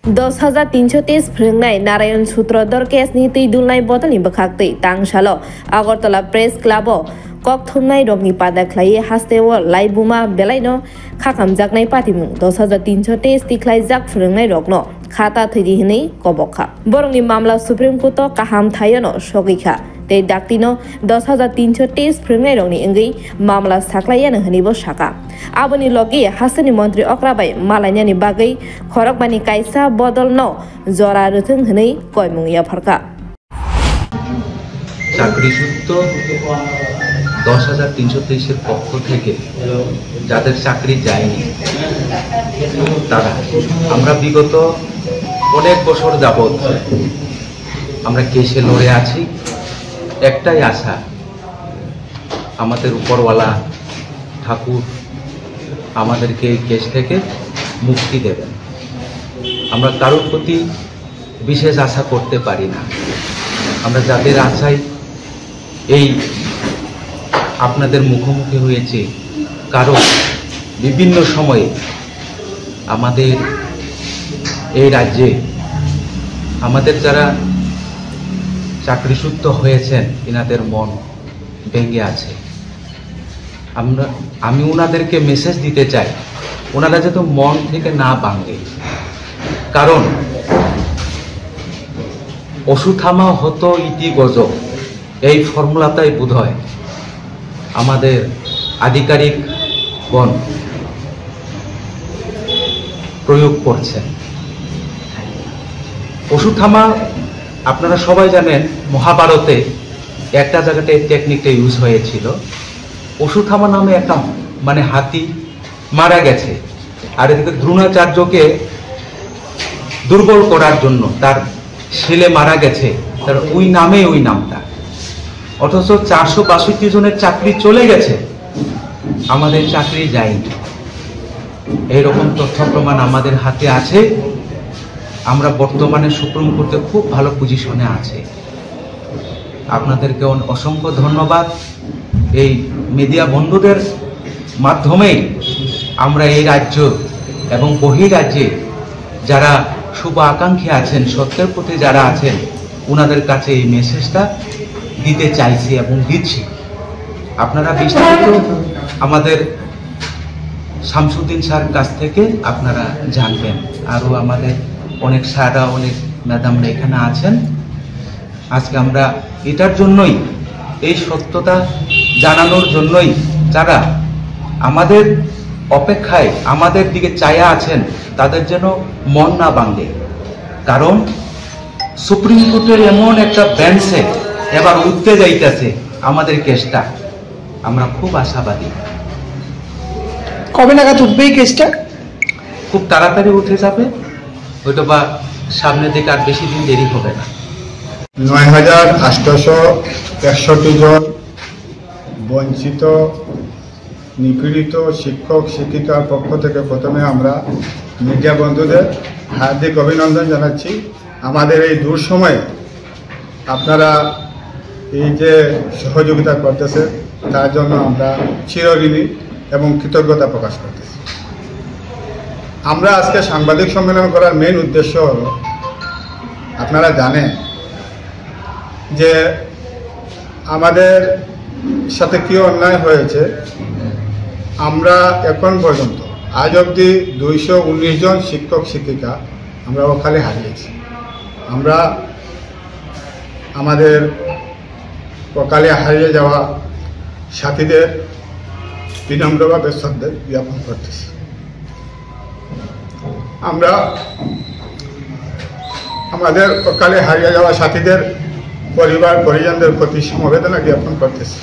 10,330 फोरोंनाय नारायण सूत्रधर केसनि तै दुलनाय बदलनि बखाक्तै तांसालो आगरतला प्रेस क्लाबाव ककथुमनाय रगनि पादाख्लायै हास्तेव लाइबुमा बेलायनो खाखामजाकनाय पातिमुं 10,330 तिख्लायजाक फोरोंनाय रगनो खाता थैदि हनै कबखा बरंनि मामला सुप्रीम कोर्ट काहाम थायनो सगैखा तै दाक्तिनो 10,330 फोरोंनाय रगनि अंगै मामला साख्लायानो हनैबो साका आबोनि लगे हास्तेनि मन्त्री अक्राबाय मालायनानि बागै खरकबानि कायसा बदलनो जरा रथों हनै कयमुंया फरका চাকরিচ্যুত 10,323 এর পক্ষ থেকে যাদের চাকরি যায়নি তারা আমরা বিগত অনেক বছর যাবত আমরা কেসে লড়ে আছি একটাই আশা আমাদের উপরওয়ালা ঠাকুর আমাদেরকে এই কেস থেকে মুক্তি দেবেন আমরা কারোর প্রতি বিশেষ আশা করতে পারি না আমরা যাদের আশায় এই আপনাদের মুখোমুখি হয়েছে কারণ বিভিন্ন সময়ে আমাদের এই রাজ্যে আমাদের যারা চাকরিচ্যুত হয়েছেন এনাদের মন ভেঙে আছে আমি ওনাদেরকে মেসেজ দিতে চাই ওনারা যাতে মন থেকে না ভাঙে কারণ অসুথামা হতো ইতি গজব এই ফর্মুলাটাই বোধহয় আমাদের আধিকারিকগণ প্রয়োগ করছেন অসুথামা আপনারা সবাই জানেন মহাভারতে একটা জায়গাতে টেকনিকটা ইউজ হয়েছিল অসুথামা নামে একটা মানে হাতি মারা গেছে আর এদিকে দ্রোণাচার্যকে দুর্বল করার জন্য তার ছেলে মারা গেছে তার ওই নামে ওই নামটা অথচ 462 জনের চাকরি চলে গেছে আমাদের চাকরি যায়নি এইরকম তথ্য প্রমাণ আমাদের হাতে আছে আমরা বর্তমানে সুপ্রিম কোর্টে খুব ভালো পজিশনে আছে আপনাদেরকে অসংখ্য ধন্যবাদ এই মিডিয়া বন্ধুদের মাধ্যমে আমরা এই রাজ্য এবং বহিরাজ্যে যারা শুভ আকাঙ্ক্ষী আছেন সত্যের প্রতি যারা আছেন ওনাদের কাছে এই মেসেজটা দিতে চাইছি এবং দিচ্ছি আপনারা বিস্তারিত আমাদের শামসুদ্দিন স্যার কাছ থেকে আপনারা জানবেন আরও আমাদের অনেক স্যাররা অনেক ম্যাডামরা এখানে আছেন আজকে আমরা এটার জন্যই এই সত্যতা জানানোর জন্যই যারা আমাদের অপেক্ষায় আমাদের দিকে চায়া আছেন তাদের যেন মন না ভাঙে কারণ সুপ্রিম কোর্টের এমন একটা বেঞ্চে এবার উঠতে যাইতেছে আমাদের কেসটা আমরা খুব আশাবাদী কবে নাগাদ উঠবে এই কেসটা খুব তাড়াতাড়ি উঠে যাবে হয়তো বা সামনের দিকে আর বেশি দিন দেরি হবে না 9,861 জন বঞ্চিত নিপীড়িত শিক্ষক শিক্ষিকার পক্ষ থেকে প্রথমে আমরা মিডিয়া বন্ধুদের হার্দিক অভিনন্দন জানাচ্ছি আমাদের এই দুঃসময়ে আপনারা এই যে সহযোগিতা করতেছে তার জন্য আমরা চিরঋণী এবং কৃতজ্ঞতা প্রকাশ করতেছি আমরা আজকে সাংবাদিক সম্মেলন করার মেইন উদ্দেশ্য হল আপনারা জানেন যে আমাদের সাথে কি অন্যায় হয়েছে আমরা এখন পর্যন্ত আজ অবধি 219 জন শিক্ষক শিক্ষিকা আমরা ওখানে হারিয়েছি আমরা আমাদের অকালে হারিয়ে যাওয়া সাথীদের বিনম্রভাবে শ্রদ্ধা জ্ঞাপন করতেছি আমরা আমাদের অকালে হারিয়ে যাওয়া সাথীদের পরিবার পরিজনদের প্রতি সমবেদনা জ্ঞাপন করতেছি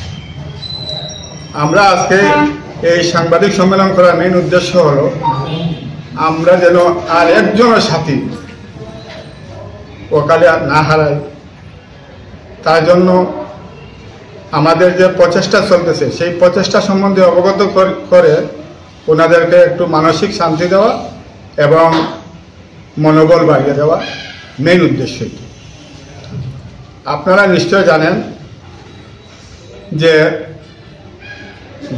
আমরা আজকে এই সাংবাদিক সম্মেলন করার মেইন উদ্দেশ্য হলো আমরা যেন আর একজনের সাথী অকালে না হারাই তার জন্য আমাদের যে প্রচেষ্টা চলতেছে সেই প্রচেষ্টা সম্বন্ধে অবগত করে ওনাদেরকে একটু মানসিক শান্তি দেওয়া এবং মনোবল বাড়িয়ে দেওয়া মেইন উদ্দেশ্য আপনারা নিশ্চয় জানেন যে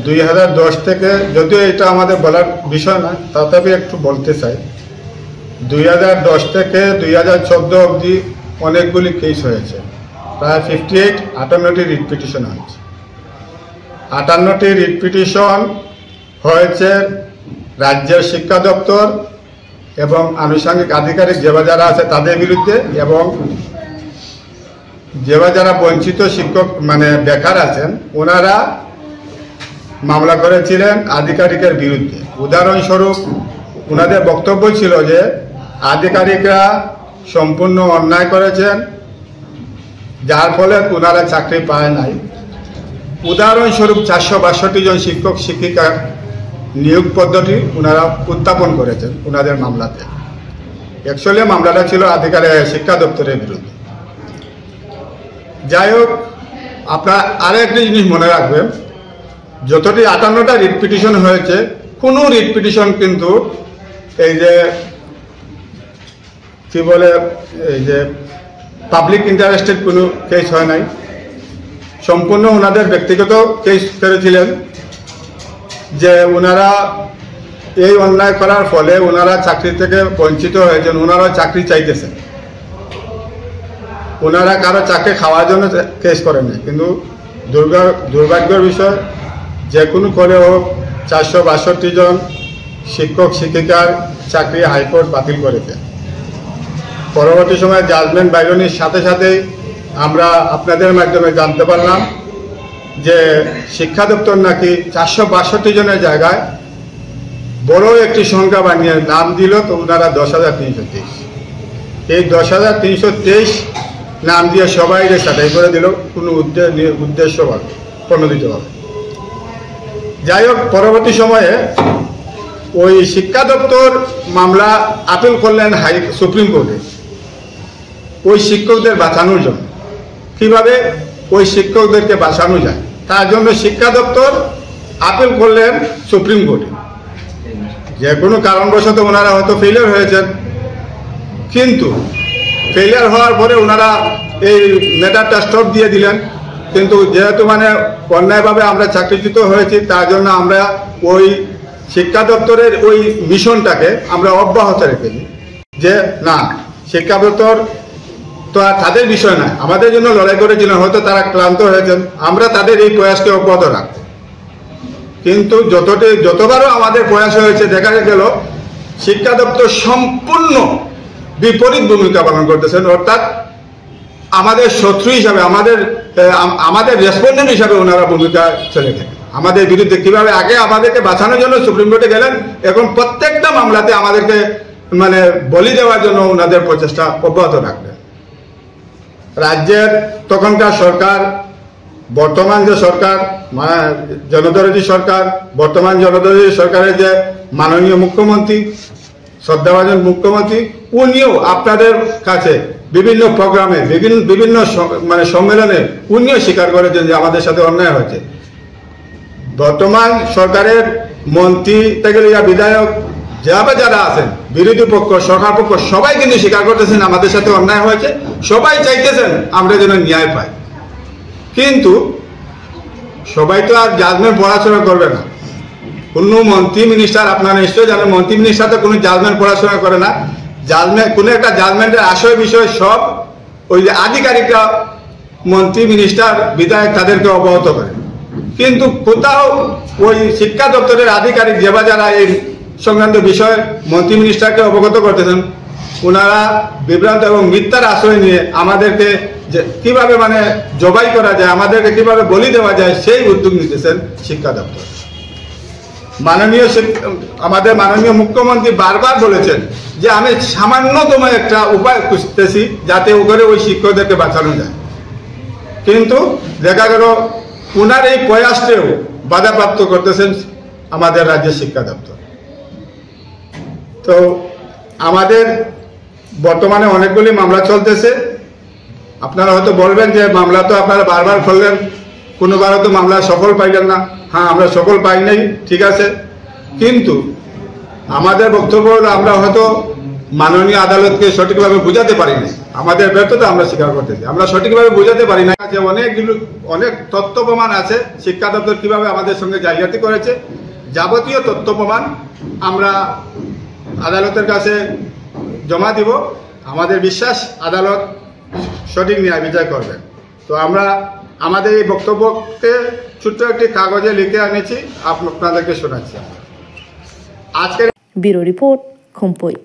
2010 থেকে, যদিও এটা আমাদের বলার বিষয় না, তথাপি একটু বলতে চাই 2010 থেকে 2014 অবধি অনেকগুলি কেস হয়েছে, প্রায় 58টি রিট পিটিশন হয়েছে। 58টি রিট পিটিশন হয়েছে রাজ্যের শিক্ষা দপ্তর এবং আনুষঙ্গিক আধিকারিক যারা আছে তাদের বিরুদ্ধে, এবং যারা বঞ্চিত শিক্ষক মানে বেকার আছেন ওনারা মামলা করেছিলেন আধিকারিকের বিরুদ্ধে। উদাহরণস্বরূপ ওনাদের বক্তব্য ছিল যে আধিকারিকরা সম্পূর্ণ অন্যায় করেছেন, যার ফলে ওনারা চাকরি পায় নাই। উদাহরণস্বরূপ 462 জন শিক্ষক শিক্ষিকার নিয়োগ পদ্ধতি ওনারা উত্থাপন করেছেন ওনাদের মামলাতে। অ্যাকচুয়ালি মামলাটা ছিল আধিকারিক শিক্ষা দপ্তরের বিরুদ্ধে। যাই হোক, আপনারা আরো একটি জিনিস মনে রাখবেন, যতটি 58টা রিট পিটিশন হয়েছে, কোনো রিট পিটিশন কিন্তু এই যে কি বলে এই যে পাবলিক ইন্টারেস্টেড কোনো কেস হয় নাই, সম্পূর্ণ ওনাদের ব্যক্তিগত কেস করেছিলেন যে ওনারা এই অন্যায় করার ফলে ওনারা চাকরি থেকে বঞ্চিত হয়েছেন, ওনারা চাকরি চাইতেছেন, ওনারা কারো চাকরি খাওয়ার জন্য কেস করেন না। কিন্তু দুর্ভাগ্যের বিষয়, যে কোনো করে হোক 462 জন শিক্ষক শিক্ষিকার চাকরি হাইকোর্ট বাতিল করেছে। পরবর্তী সময়ে জাজমেন্ট বাইরনির সাথে সাথেই আমরা আপনাদের মাধ্যমে জানতে পারলাম যে শিক্ষা দপ্তর নাকি 462 জনের জায়গায় বড় একটি সংখ্যা বানিয়ে নাম দিল, তো ওনারা 10,323। এই 10,323 নাম দিয়ে সবাইকে সাটাই করে দিল কোনো উদ্দেশ্যভাবে প্রণোদিতভাবে। যাই হোক, পরবর্তী সময়ে ওই শিক্ষা দপ্তর মামলা আপিল করলেন সুপ্রিম কোর্টে ওই শিক্ষকদের বাঁচানোর জন্য। কিভাবে ওই শিক্ষকদেরকে বাঁচানো যায় তার জন্য শিক্ষা দপ্তর আপিল করলেন সুপ্রিম কোর্টে। যে কোনো কারণবশত ওনারা হয়তো ফেলিয়ার হয়েছেন, কিন্তু ফেলিয়ার হওয়ার পরে ওনারা এই ম্যাটারটা স্টপ দিয়ে দিলেন। কিন্তু যেহেতু মানে অন্যায়ভাবে আমরা চাকরিচ্যুত হয়েছি, তার জন্য আমরা ওই শিক্ষা দপ্তরের ওই মিশনটাকে আমরা অব্যাহত রেখেছি যে না, শিক্ষা দপ্তর তো আর তাদের বিষয় নয়, আমাদের জন্য লড়াই করেছিলেন, হয়তো তারা ক্লান্ত হয়েছেন, আমরা তাদের এই প্রয়াসকে অব্যাহত রাখব। কিন্তু যতবারও আমাদের প্রয়াস হয়েছে, দেখা গেল শিক্ষা দপ্তর সম্পূর্ণ বিপরীত ভূমিকা পালন করতেছেন, অর্থাৎ আমাদের শত্রু হিসাবে, আমাদের রেসপন্ডেন্ট হিসাবে ওনারা ভূমিকা চলে গেলেন আমাদের বিরুদ্ধে। কিভাবে আগে আমাদেরকে বাঁচানোর জন্য সুপ্রিম কোর্টে গেলেন, এখন প্রত্যেকটা মামলাতে আমাদেরকে মানে বলি দেওয়ার জন্য ওনাদের প্রচেষ্টা অব্যাহত রাখবেন। রাজ্যের তখনকার সরকার, বর্তমান যে সরকার জনদরদী সরকার, বর্তমান জনদরদী সরকারের যে মাননীয় মুখ্যমন্ত্রী, শ্রদ্ধাভাজন মুখ্যমন্ত্রী, উনিও আপনাদের কাছে বিভিন্ন প্রোগ্রামে বিভিন্ন মানে সম্মেলনে উনিও স্বীকার করেছেন যে আমাদের সাথে অন্যায় হয়েছে। বর্তমান সরকারের মন্ত্রী থেকে বিধায়ক যারা আছেন, বিরোধী পক্ষ, সরকার পক্ষ, সবাই কিন্তু স্বীকার করতেছেন আমাদের সাথে অন্যায় হয়েছে, সবাই চাইতেছেন আমরা যেন ন্যায় পাই। কিন্তু সবাই তো আর জাজমেন্ট পড়াশোনা করবে না। কোনো মন্ত্রী মিনিস্টার, আপনারা নিশ্চয়ই জানেন, মন্ত্রী মিনিস্টার তো কোনো জাজমেন্ট পড়াশোনা করে না। জাজমেন্ট কোনো একটা জাজমেন্টের আশয় বিষয় সব ওই যে আধিকারিকরা, মন্ত্রী মিনিস্টার বিধায়ক তাদেরকে অবগত করে। কিন্তু কোথাও ওই শিক্ষা দপ্তরের আধিকারিক যারা এই সংক্রান্ত বিষয়ে মন্ত্রী মিনিস্টারকে অবগত করতেছেন, ওনারা বিভ্রান্ত এবং মিথ্যার আশ্রয় নিয়ে আমাদেরকে যে কিভাবে মানে জবাই করা যায়, আমাদেরকে কিভাবে বলি দেওয়া যায়, সেই উদ্যোগ নিতেছেন শিক্ষা দপ্তর। আমাদের মাননীয় মুখ্যমন্ত্রী বারবার বলেছেন যে আমি সামান্যতম একটা উপায় খুঁজতেছি যাতে ওখানে ওই শিক্ষকদেরকে বাঁচানো যায়। কিন্তু দেখা গেল ওনার এই প্রয়াসকেও বাধাপ্রাপ্ত করতেছেন আমাদের রাজ্যের শিক্ষা দপ্তর। তো আমাদের বর্তমানে অনেকগুলি মামলা চলতেছে। আপনারা হয়তো বলবেন যে মামলা তো আপনারা বারবার করলেন, কোনোবারও তো মামলা সফল পাইলেন না। হ্যাঁ, আমরা সফল পাই নাই, ঠিক আছে, কিন্তু আমাদের বক্তব্য হলো আমরা হয়তো মাননীয় আদালতকে সঠিকভাবে বোঝাতে পারি না। আমাদের ব্যর্থতা আমরা স্বীকার করতেছি, আমরা সঠিকভাবে বোঝাতে পারি না যে অনেক তথ্য প্রমাণ আছে শিক্ষা দপ্তর কিভাবে আমাদের সঙ্গে জালিয়াতি করেছে। যাবতীয় তথ্য প্রমাণ আমরা আদালতের কাছে জমা দিব। আমাদের বিশ্বাস আদালত সঠিক ন্যায় বিচার করবেন। তো আমরা আমাদের এই বক্তব্যকে ছোট্ট একটি কাগজে লিখে আনেছি, আপনাদেরকে শোনাচ্ছি। আজকের ব্যুরো রিপোর্ট, খুমপুই।